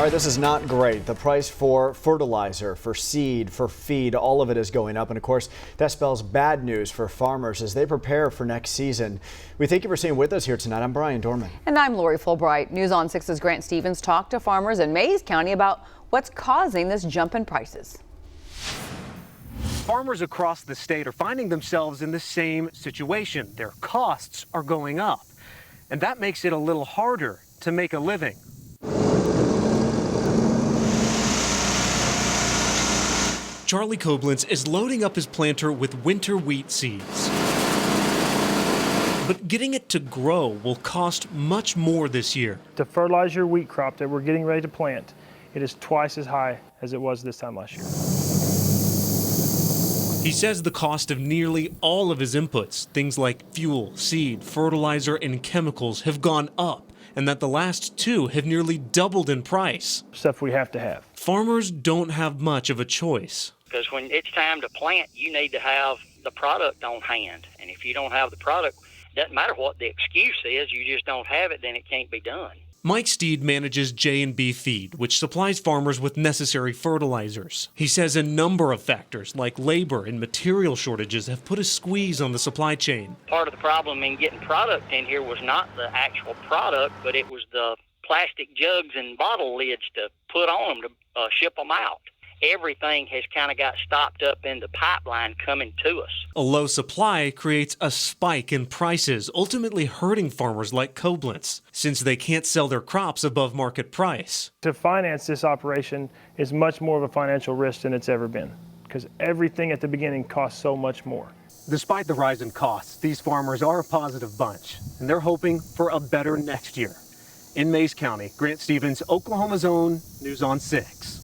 All right, this is not great. The price for fertilizer, for seed, for feed, all of it is going up. And of course, that spells bad news for farmers as they prepare for next season. We thank you for staying with us here tonight. I'm Brian Dorman. And I'm Lori Fulbright. News on 6's Grant Stevens talked to farmers in Mays County about what's causing this jump in prices. Farmers across the state are finding themselves in the same situation. Their costs are going up, and that makes it a little harder to make a living. Charlie Koblenz is loading up his planter with winter wheat seeds. But getting it to grow will cost much more this year. To fertilize your wheat crop that we're getting ready to plant, it is twice as high as it was this time last year. He says the cost of nearly all of his inputs, things like fuel, seed, fertilizer, and chemicals, have gone up, and that the last two have nearly doubled in price. Stuff we have to have. Farmers don't have much of a choice. Because when it's time to plant, you need to have the product on hand. And if you don't have the product, it doesn't matter what the excuse is, you just don't have it, then it can't be done. Mike Steed manages J&B Feed, which supplies farmers with necessary fertilizers. He says a number of factors like labor and material shortages have put a squeeze on the supply chain. Part of the problem in getting product in here was not the actual product, but it was the plastic jugs and bottle lids to put on them to ship them out. Everything has kind of got stopped up in the pipeline coming to us. A low supply creates a spike in prices, ultimately hurting farmers like Koblenz, since they can't sell their crops above market price. To finance this operation is much more of a financial risk than it's ever been, because everything at the beginning costs so much more. Despite the rise in costs, these farmers are a positive bunch, and they're hoping for a better next year. In Mays County, Grant Stevens, Oklahoma's own News on 6.